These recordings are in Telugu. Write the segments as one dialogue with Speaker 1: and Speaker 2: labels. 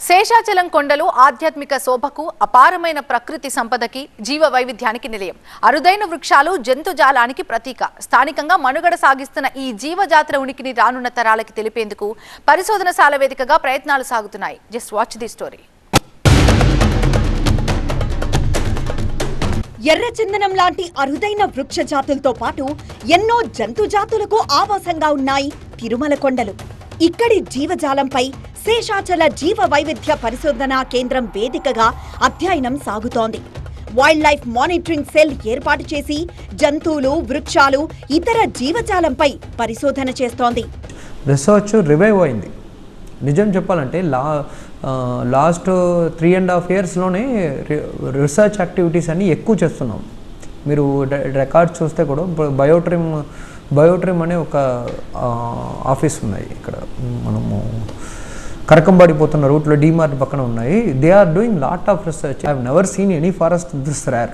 Speaker 1: శేషాచలం కొండలు ఆధ్యాత్మిక శోభకు, అపారమైన ప్రకృతి సంపదకి, జీవ వైవిధ్యానికి నిలయం. అరుదైన వృక్షాలు, జంతుజాలానికి ప్రతీక. స్థానికంగా మనుగడ సాగిస్తున్న ఈ జీవజాతుల ఉనికిని రానున్న తరాలకి తెలిపేందుకు పరిశోధనశాల వేదికగా ప్రయత్నాలు సాగుతున్నాయి. Just watch the story.
Speaker 2: ఎర్రచందనం లాంటి అరుదైన వృక్ష జాతులతో పాటు ఎన్నో జంతు జాతులకు ఆవాసంగా ఉన్నాయి తిరుమల కొండలు. ఇక్కడి జీవజాలంపై శేషాచల జీవ వైవిధ్య పరిశోధనా కేంద్రం వేదికగా అధ్యయనం సాగుతోంది. వైల్డ్ లైఫ్ మానిటరింగ్ సెల్ ఏర్పాటు చేసి జంతువులు, వృక్షాలు, ఇతర జీవజాలంపై పరిశోధన చేస్తోంది.
Speaker 3: రీసెర్చ్ రివైవ్ అయింది. నిజం చెప్పాలంటే లాస్ట్ 3.5 yearsలోనే రీసెర్చ్ యాక్టివిటీస్ అన్నీ ఎక్కువ చేస్తున్నాం. మీరు రికార్డ్స్ చూస్తే కూడా బయోట్రిమ్ అనే ఒక ఆఫీస్ ఉన్నాయి ఇక్కడ, మనము కరకంబాడి పోతున్న రూట్లో డీమార్ట్ పక్కన ఉన్నాయి. They are doing lot of research. I have never seen any forest this rare.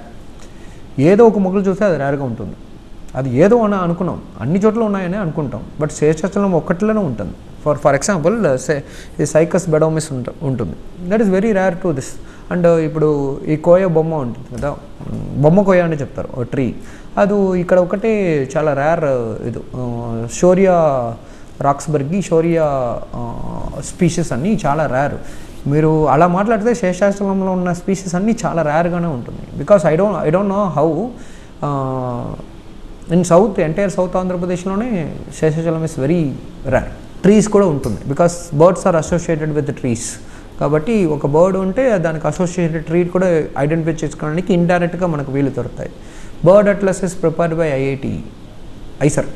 Speaker 3: ఏదో ఒక మొక్కలు చూస్తే అది రేర్గా ఉంటుంది. అది ఏదో అని అనుకున్నాం, అన్ని చోట్ల ఉన్నాయని అనుకుంటాం, బట్ శేషాచలం ఒక్కట్లోనే ఉంటుంది. ఫర్ ఎగ్జాంపుల్ ఈ సైకస్ బెడోమిస్ ఉంటుంది. That is very rare to this. And ఇప్పుడు ఈ కోయ బొమ్మ ఉంటుంది కదా, బొమ్మ కోయ అని చెప్తారు, ఓ ట్రీ. అది ఇక్కడ ఒకటే చాలా రేర్. ఇది షోరియా రాక్స్బర్గి, షోరియా స్పీషీస్ అన్నీ చాలా రేర్. మీరు అలా మాట్లాడితే శేషాచలంలో ఉన్న స్పీషీస్ అన్నీ చాలా రేర్గానే ఉంటుంది. Because I don't know how in entire south ఆంధ్రప్రదేశ్లోనే Seshachalam is very rare. Trees కూడా ఉంటుంది, because birds are associated with trees. కాబట్టి ఒక బర్డ్ ఉంటే దానికి అసోసియేటెడ్ ట్రీ కూడా ఐడెంటిఫై చేసుకోవడానికి ఇండైరెక్ట్గా మనకు వీలు దొరుకుతాయి. Bird atlas is prepared by IISER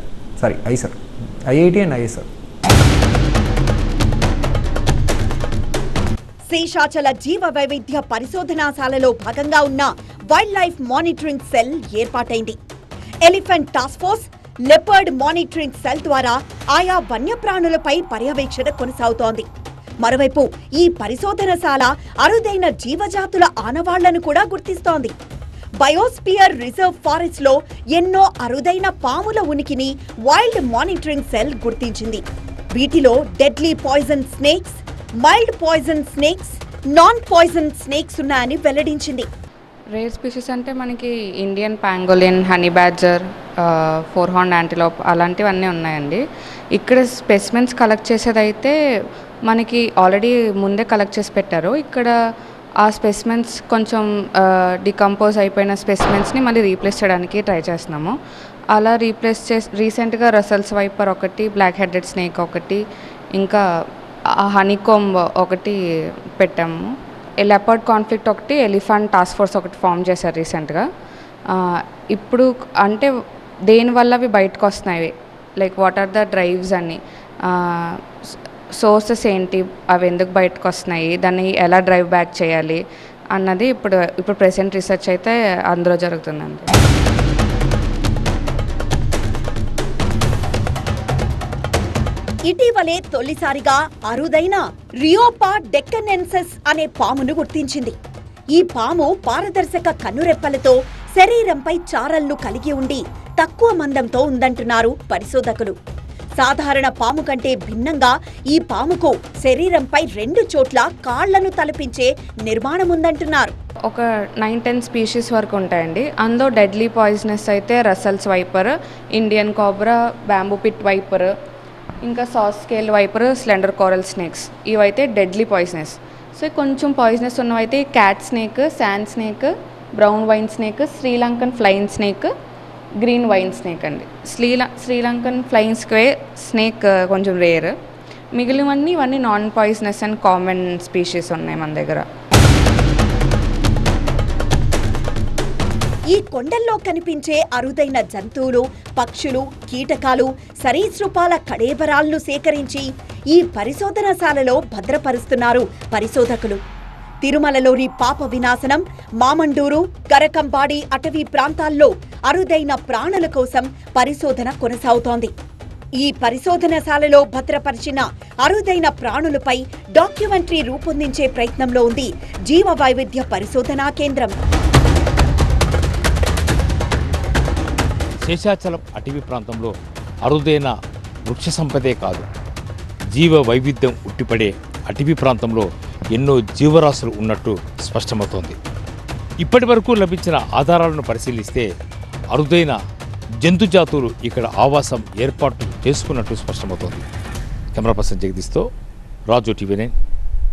Speaker 3: and IISER.
Speaker 2: Seshachala జీవ వైవిధ్య పరిశోధనాశాలలో భాగంగా ఉన్న వైల్డ్ లైఫ్ మానిటరింగ్ సెల్ ఏర్పాటైంది. Elephant task force, leopard monitoring cell ద్వారా ఆయా వన్యప్రాణులపై పర్యవేక్షణ కొనసాగుతోంది. మరోవైపు ఈ పరిశోధనశాల అరుదైన జీవజాతుల ఆనవాళ్లను కూడా గుర్తిస్తోంది. బయోస్పియర్ రిజర్వ్ ఫారెస్ట్ లో ఎన్నో అరుదైన పాముల ఉనికిని వైల్డ్ మానిటరింగ్ సెల్ గుర్తించింది. వీటిలో deadly poison snakes, mild poison snakes, non poison snakes ఉన్నాయని వెల్లడించింది.
Speaker 4: రేర్ స్పీషీస్ అంటే మనకి Indian pangolin, honey badger, 4-horned antelope అలాంటివన్నీ ఉన్నాయండి. ఇక్కడ స్పెసిమెన్స్ కలెక్ట్ చేసేదైతే మనకి ఆల్రెడీ ముందే కలెక్ట్ చేసి పెట్టారు. ఇక్కడ ఆ స్పెసిమెన్స్ కొంచెం డికంపోజ్ అయిపోయిన స్పెసిమెన్స్ని మళ్ళీ రీప్లేస్ చేయడానికి ట్రై చేస్తున్నాము. అలా రీప్లేస్ రీసెంట్గా రసల్స్ వైపర్ ఒకటి, బ్లాక్ హెడెడ్ స్నేక్ ఒకటి, ఇంకా హనీకోంబ్ ఒకటి పెట్టాము. లెపర్డ్ కాన్ఫ్లిక్ట్ ఒకటి, ఎలిఫెంట్ టాస్క్ ఫోర్స్ ఒకటి ఫామ్ చేశారు రీసెంట్గా. ఇప్పుడు అంటే దేనివల్ల అవి బయటకు వస్తున్నాయి, like what are the drives అని, సోర్సెస్ ఏంటి, అవి ఎందుకు బయటకు వస్తున్నాయి, దాన్ని ఎలా డ్రైవ్ బ్యాక్ చేయాలి అన్నది ఇప్పుడు ప్రెసెంట్ రీసెర్చ్ అయితే అందులో జరుగుతుందండి.
Speaker 2: ఇటీవలే తొలిసారిగా అరుదైన రియోపా డెక్కనెన్సెస్ అనే పామును గుర్తించింది. ఈ పాము పారదర్శక కన్నురెప్పలతో శరీరంపై చారళ్లు కలిగి ఉండి తక్కువ మందంతో ఉందంటున్నారు పరిశోధకులు. సాధారణ పాము కంటే భిన్నంగా ఈ పాముకు శరీరంపై 2 చోట్ల కాళ్లను తలపించే నిర్మాణముందంటున్నారు.
Speaker 4: ఒక 9-10 స్పీషీస్ వరకు ఉంటాయండి. అందులో డెడ్లీ పాయిజనస్ అయితే Russell's viper, Indian cobra, bamboo pit viper, ఇంకా saw scale viper, slender coral snakes, ఇవైతే డెడ్లీ పాయిజనస్. సో కొంచెం పాయిజనస్ ఉన్నవైతే cat snake, sand snake, brown vine snake, Sri Lankan flying snake, green vine snake అండి. శ్రీలంకన్ ఫ్లైన్ స్నేక్ కొంచెం రేర్. మిగిలినవన్నీ ఇవన్నీ non poisonous and common species ఉన్నాయి మన దగ్గర.
Speaker 2: ఈ కొండల్లో కనిపించే అరుదైన జంతువులు, పక్షులు, కీటకాలు, సరీసృపాల కళేబరాలను సేకరించి ఈ పరిశోధనశాలలో భద్రపరుస్తున్నారు పరిశోధకులు. తిరుమలలోని పాప వినాశనం, మామండూరు, కరకంబాడి అటవీ ప్రాంతాల్లో అరుదైన ప్రాణుల కోసం పరిశోధన కొనసాగుతోంది. ఈ పరిశోధనశాలలో భద్రపరిచిన అరుదైన ప్రాణులపై డాక్యుమెంటరీ రూపొందించే ప్రయత్నంలో ఉంది జీవ వైవిధ్య పరిశోధనా కేంద్రం.
Speaker 5: శేషాచలం అటవీ ప్రాంతంలో అరుదైన వృక్ష సంపదే కాదు, జీవ వైవిధ్యం ఉట్టిపడే అటవీ ప్రాంతంలో ఎన్నో జీవరాశులు ఉన్నట్టు స్పష్టమవుతోంది. ఇప్పటి వరకు లభించిన ఆధారాలను పరిశీలిస్తే అరుదైన జంతుజాతులు ఇక్కడ ఆవాసం ఏర్పాటు చేసుకున్నట్టు స్పష్టమవుతోంది. కెమెరా పర్సన్ జగదీష్తో రాజు, TV9,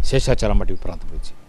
Speaker 5: శేషాచలం అటవీ ప్రాంతం నుంచి.